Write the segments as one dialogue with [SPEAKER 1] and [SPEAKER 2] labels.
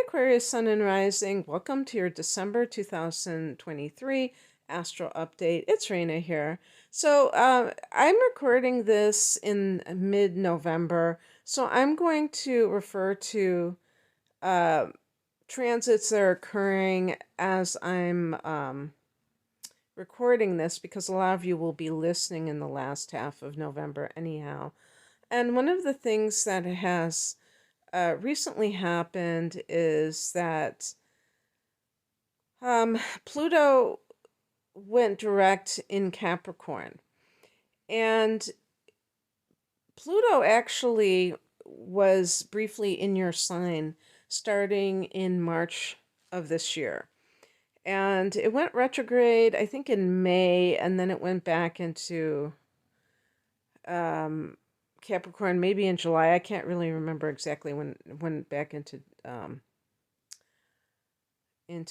[SPEAKER 1] Hi, Aquarius, Sun and Rising. Welcome to your December 2023 Astro Update. It's Raina here. I'm recording this in mid-November, so I'm going to refer to uh, transits that are occurring as I'm recording this because a lot of you will be listening in the last half of November anyhow. And one of the things that has recently happened is that Pluto went direct in Capricorn. And Pluto actually was briefly in your sign starting in March of this year. And it went retrograde, I think, in May, and then it went back into um, Capricorn, maybe in July. I can't really remember exactly when it went back into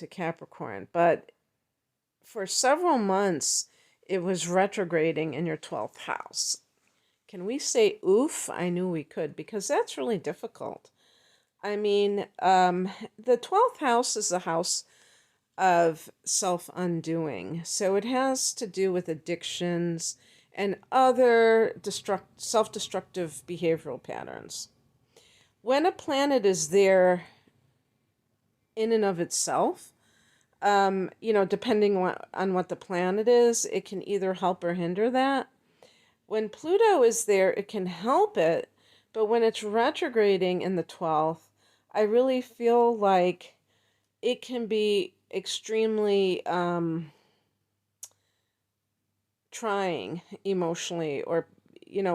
[SPEAKER 1] Capricorn. But for several months, it was retrograding in your 12th house. Can we say oof? I knew we could because that's really difficult. I mean, the 12th house is the house of self undoing. So it has to do with addictions and other self destructive behavioral patterns. When a planet is there in and of itself, depending on what the planet is, it can either help or hinder that. When Pluto is there, it can help it, but when it's retrograding in the 12th, I really feel like it can be extremely trying emotionally or,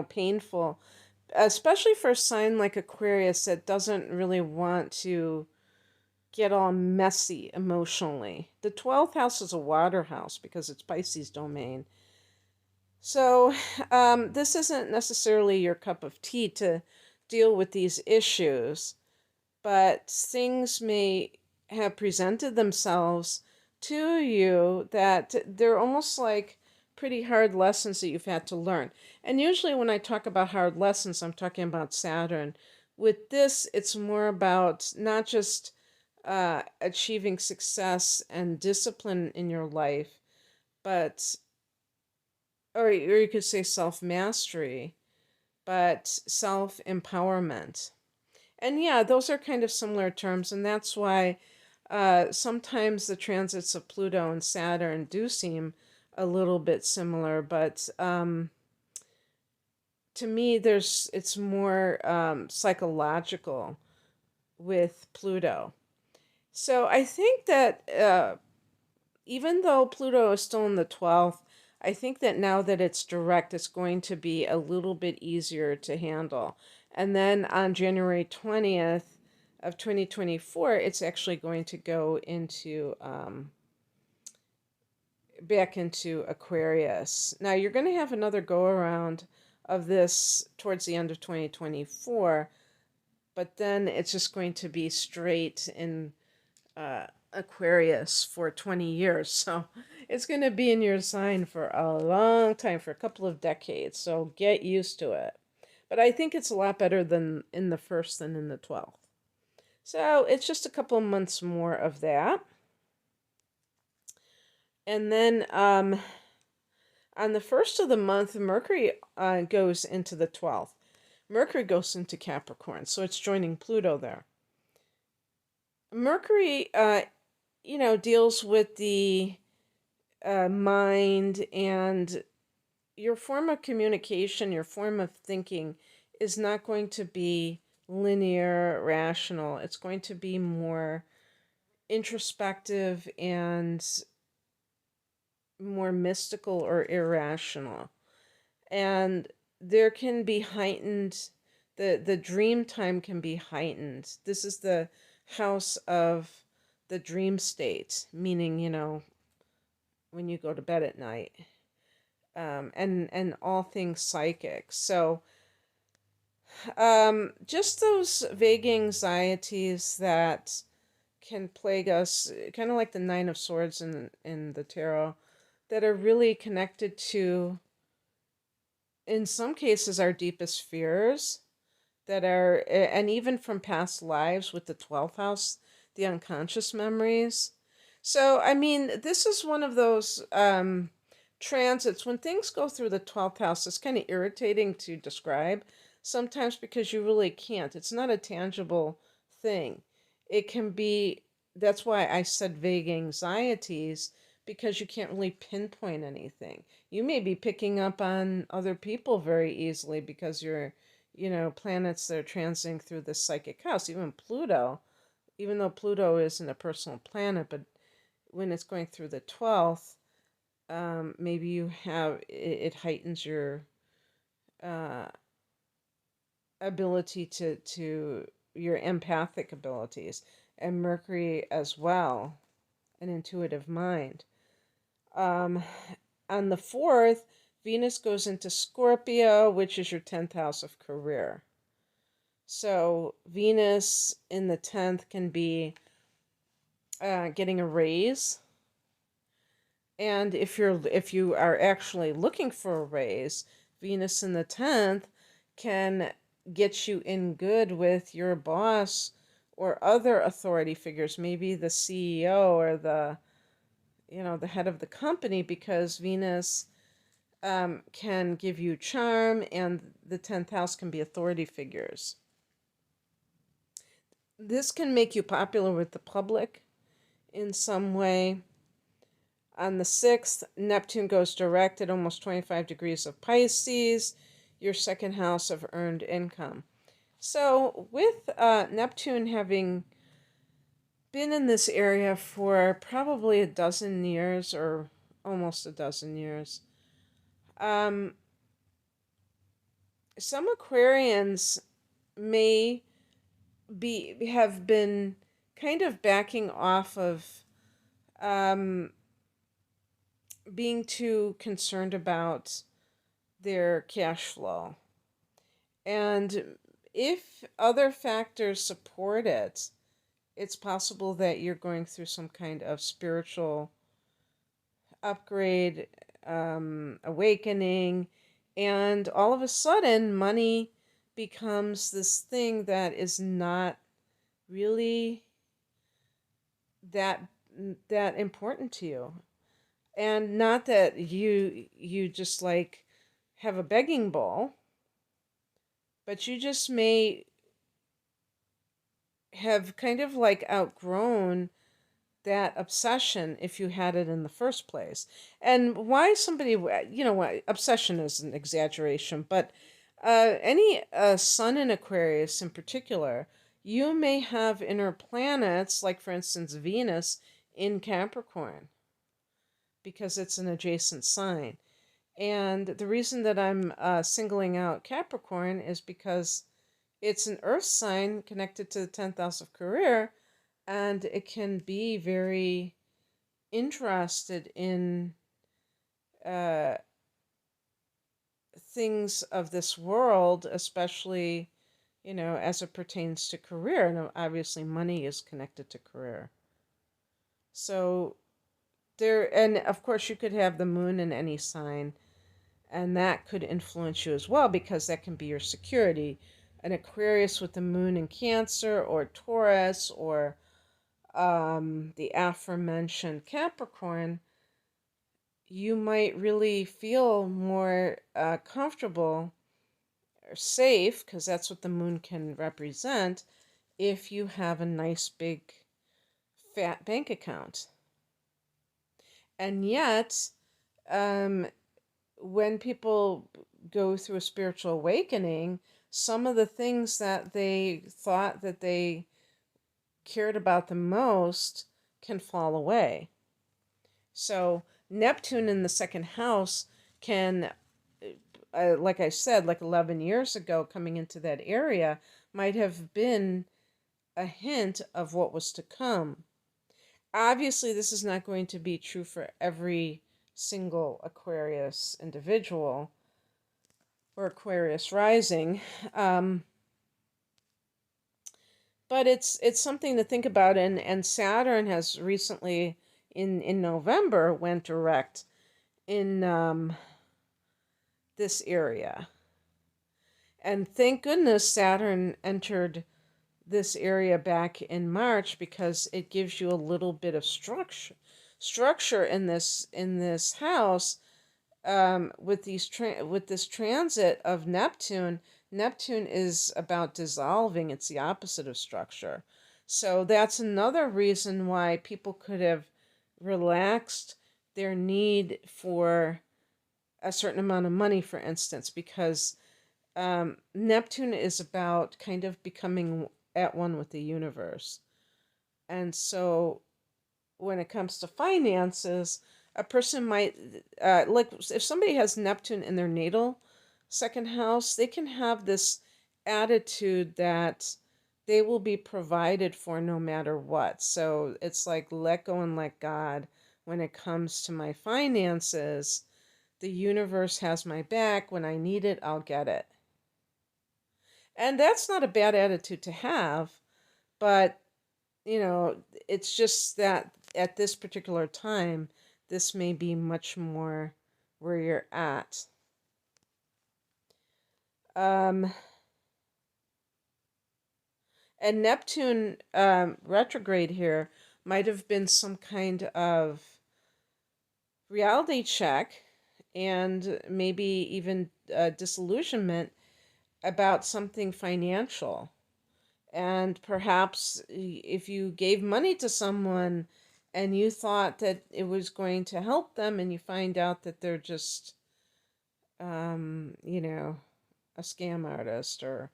[SPEAKER 1] painful, especially for a sign like Aquarius that doesn't really want to get all messy emotionally. The 12th house is a water house because it's Pisces domain. So, this isn't necessarily your cup of tea to deal with these issues, but things may have presented themselves to you that they're almost like pretty hard lessons that you've had to learn. And usually, when I talk about hard lessons, I'm talking about Saturn. With this, it's more about not just achieving success and discipline in your life, but, or you could say self mastery, but self empowerment. And yeah, those are kind of similar terms, and that's why sometimes the transits of Pluto and Saturn do seem a little bit similar, but to me, it's more psychological with Pluto. So I think that even though Pluto is still in the 12th, I think that now that it's direct, it's going to be a little bit easier to handle. And then on January 20th of 2024, it's actually going to go into back into Aquarius. Now you're going to have another go around of this towards the end of 2024, but then it's just going to be straight in Aquarius for 20 years. So it's going to be in your sign for a long time, for a couple of decades. So get used to it. But I think it's a lot better than in the first than in the 12th. So it's just a couple of months more of that. And then on the first of the month, Mercury goes into the 12th. Mercury goes into Capricorn, so it's joining Pluto there. Mercury, deals with the mind, and your form of communication, your form of thinking is not going to be linear, rational. It's going to be more introspective and more mystical or irrational. And there can be heightened, the dream time can be heightened. This is the house of the dream state, meaning, when you go to bed at night, and all things psychic. So just those vague anxieties that can plague us, kind of like the Nine of Swords in the tarot, that are really connected to, in some cases, our deepest fears, that are, and even from past lives with the 12th house, the unconscious memories. So, I mean, this is one of those transits. When things go through the 12th house, it's kind of irritating to describe sometimes because you really can't. It's not a tangible thing. It can be, that's why I said vague anxieties, because you can't really pinpoint anything. You may be picking up on other people very easily because you're, planets that are transiting through the psychic house, even Pluto, even though Pluto isn't a personal planet, but when it's going through the 12th, maybe it heightens your uh, ability to your empathic abilities, and Mercury as well, an intuitive mind. Um, on the 4th, Venus goes into Scorpio, which is your 10th house of career. So Venus in the 10th can be getting a raise. And if you are actually looking for a raise, Venus in the 10th can get you in good with your boss or other authority figures, maybe the CEO or the head of the company, because Venus can give you charm, and the 10th house can be authority figures. This can make you popular with the public in some way. On the 6th, Neptune goes direct at almost 25 degrees of Pisces, your second house of earned income. So with Neptune having been in this area for probably a dozen years, or almost a dozen years, some Aquarians may have been kind of backing off of being too concerned about their cash flow. And if other factors support it, it's possible that you're going through some kind of spiritual upgrade, awakening, and all of a sudden money becomes this thing that is not really that that important to you. And not that you just like have a begging bowl, but you just may have kind of like outgrown that obsession if you had it in the first place. And why somebody, obsession is an exaggeration, but any sun in Aquarius in particular, you may have inner planets, like for instance Venus in Capricorn, because it's an adjacent sign. And the reason that I'm singling out Capricorn is because it's an earth sign connected to the 10th house of career, and it can be very interested in uh, things of this world, especially, as it pertains to career. And obviously, money is connected to career. So, and of course, you could have the moon in any sign, and that could influence you as well, because that can be your security. An Aquarius with the moon in Cancer or Taurus or the aforementioned Capricorn, you might really feel more comfortable or safe, because that's what the moon can represent, if you have a nice big fat bank account. And yet, when people go through a spiritual awakening, some of the things that they thought that they cared about the most can fall away. So Neptune in the second house can, like I said, like 11 years ago, coming into that area, might have been a hint of what was to come. Obviously, this is not going to be true for every single Aquarius individual or Aquarius rising. But it's something to think about, and Saturn has recently in November went direct in this area. And thank goodness Saturn entered this area back in March because it gives you a little bit of structure in this house, with with this transit of Neptune. Neptune is about dissolving. It's the opposite of structure. So that's another reason why people could have relaxed their need for a certain amount of money, for instance, because Neptune is about kind of becoming at one with the universe. And so when it comes to finances, a person might, like if somebody has Neptune in their natal second house, they can have this attitude that they will be provided for no matter what. So it's like let go and let God. When it comes to my finances, the universe has my back. When I need it, I'll get it. And that's not a bad attitude to have, but it's just that at this particular time, this may be much more where you're at. Um, and Neptune retrograde here might have been some kind of reality check and maybe even disillusionment about something financial. And perhaps if you gave money to someone and you thought that it was going to help them, and you find out that they're just, you know, a scam artist, or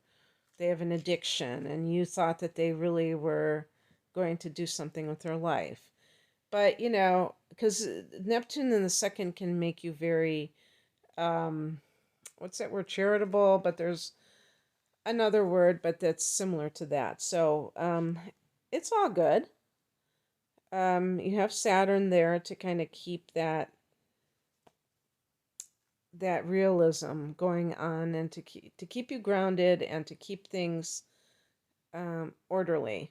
[SPEAKER 1] they have an addiction, and you thought that they really were going to do something with their life. But, because Neptune in the second can make you very, what's that word, charitable, but there's another word, but that's similar to that. So it's all good. You have Saturn there to kind of keep that realism going on, and to keep you grounded, and to keep things orderly.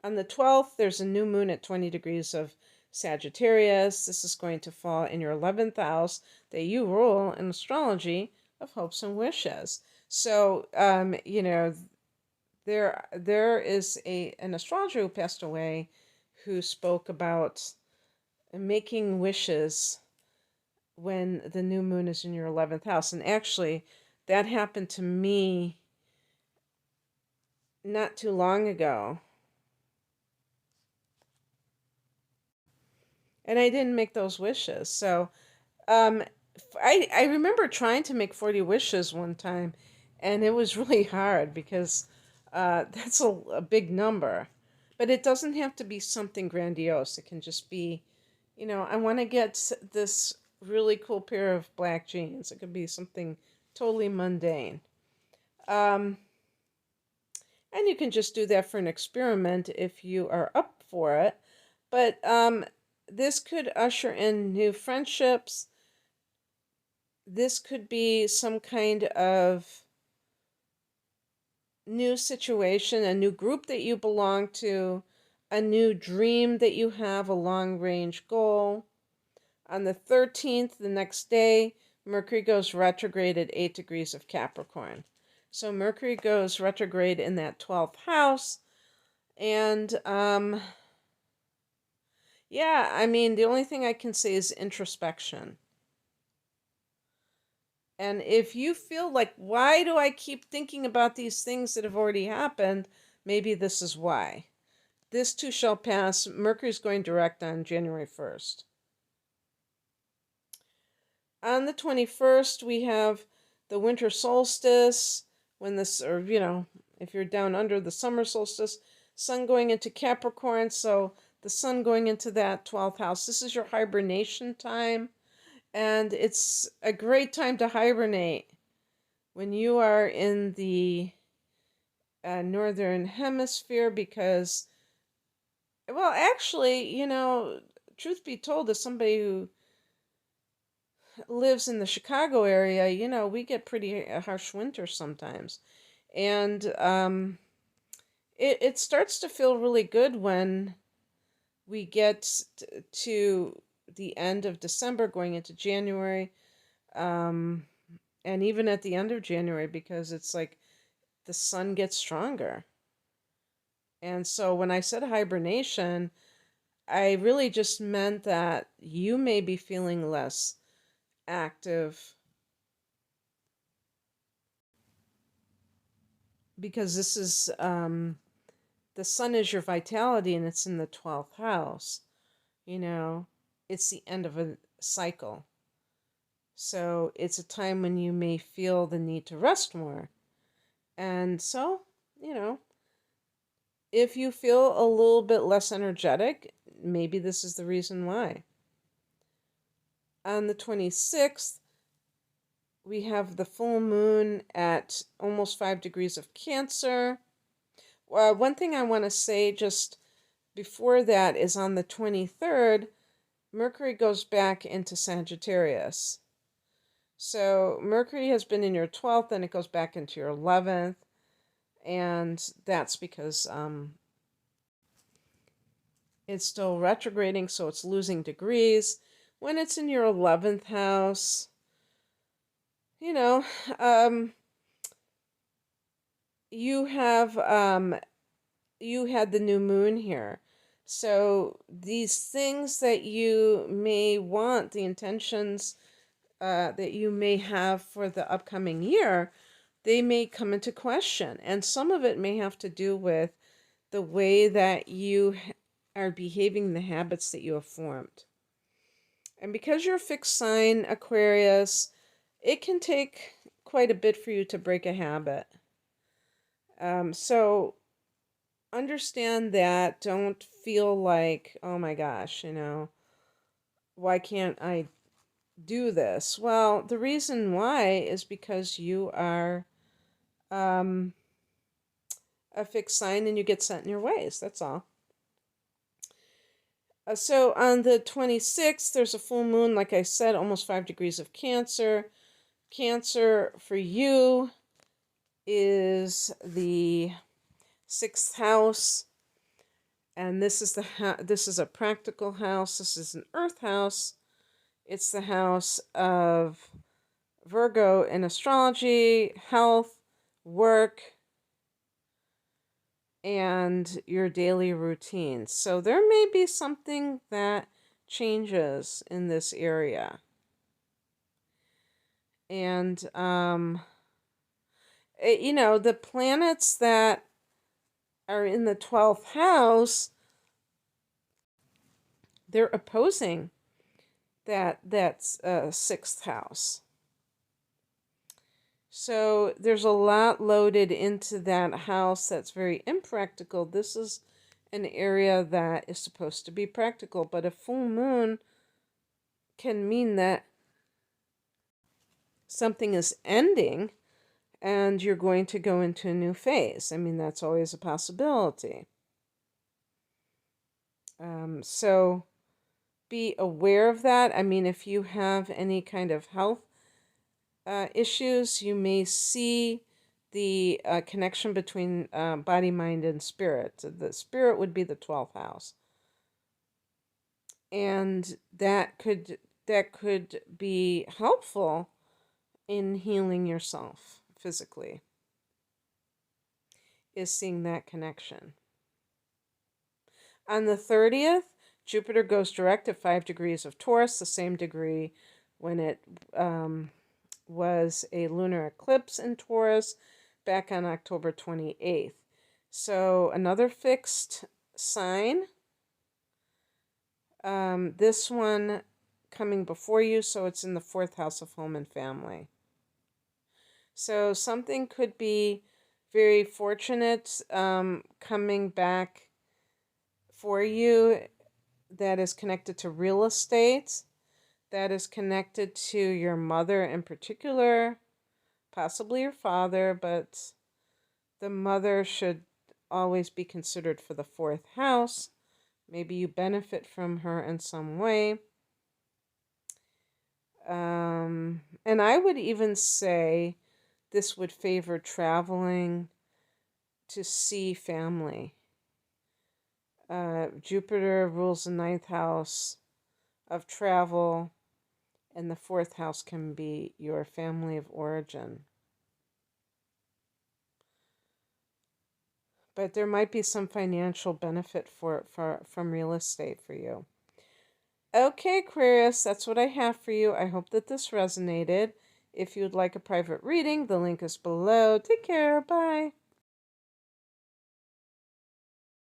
[SPEAKER 1] On the 12th, there's a new moon at 20 degrees of Sagittarius. This is going to fall in your 11th house that you rule in astrology of hopes and wishes. So, there is an astrologer who passed away who spoke about making wishes when the new moon is in your 11th house. And actually, that happened to me not too long ago. And I didn't make those wishes. So I remember trying to make 40 wishes one time, and it was really hard because that's a big number. But it doesn't have to be something grandiose. It can just be, I want to get this really cool pair of black jeans. It could be something totally mundane. And you can just do that for an experiment if you are up for it. But this could usher in new friendships. This could be some kind of new situation, a new group that you belong to, a new dream that you have, a long range goal. On the 13th, the next day, Mercury goes retrograde at 8 degrees of Capricorn. So Mercury goes retrograde in that 12th house. And yeah, I mean, the only thing I can say is introspection. And if you feel like, why do I keep thinking about these things that have already happened? Maybe this is why. This too shall pass. Mercury's going direct on January 1st. On the 21st, we have the winter solstice, when this, or, if you're down under the summer solstice, sun going into Capricorn, so the sun going into that 12th house. This is your hibernation time, and it's a great time to hibernate when you are in the northern hemisphere, because, well, actually, truth be told, as somebody who lives in the Chicago area, we get pretty harsh winters sometimes. And it starts to feel really good when we get to the end of December, going into January, and even at the end of January, because it's like the sun gets stronger. And so when I said hibernation, I really just meant that you may be feeling less active because this is the sun is your vitality and it's in the 12th house. You know, it's the end of a cycle. So it's a time when you may feel the need to rest more. And so, you know, if you feel a little bit less energetic, maybe this is the reason why. On the 26th, we have the full moon at almost 5 degrees of Cancer. One thing I want to say just before that is on the 23rd, Mercury goes back into Sagittarius. So Mercury has been in your 12th and it goes back into your 11th. And that's because it's still retrograding, so it's losing degrees. When it's in your 11th house, you know, you have you had the new moon here. So these things that you may want, the intentions that you may have for the upcoming year, they may come into question. And some of it may have to do with the way that you are behaving, the habits that you have formed. And because you're a fixed sign, Aquarius, it can take quite a bit for you to break a habit. So understand that. Don't feel like, oh my gosh, why can't I do this? Well, the reason why is because you are a fixed sign and you get set in your ways. That's all. So on the 26th, there's a full moon, like I said, almost 5 degrees of Cancer. Cancer for you is the 6th house, and this is this is a practical house. This is an earth house. It's the house of Virgo in astrology, health, work, and your daily routines. So there may be something that changes in this area. And the planets that are in the 12th house, they're opposing that's 6th house. So there's a lot loaded into that house that's very impractical. This is an area that is supposed to be practical, but a full moon can mean that something is ending and you're going to go into a new phase. I mean, that's always a possibility. So be aware of that. I mean, if you have any kind of health issues, you may see the connection between body, mind, and spirit. The spirit would be the 12th house. And that could be helpful in healing yourself physically, is seeing that connection. On the 30th, Jupiter goes direct at 5 degrees of Taurus, the same degree when it was a lunar eclipse in Taurus back on October 28th. So another fixed sign. This one coming before you, so it's in the 4th house of home and family. So something could be very fortunate coming back for you that is connected to real estate, that is connected to your mother in particular, possibly your father, but the mother should always be considered for the 4th house. Maybe you benefit from her in some way. And I would even say this would favor traveling to see family. Jupiter rules the 9th house of travel, and the 4th house can be your family of origin. but there might be some financial benefit from real estate for you. Okay, Aquarius, that's what I have for you. I hope that this resonated. If you would like a private reading, the link is below. Take care. Bye.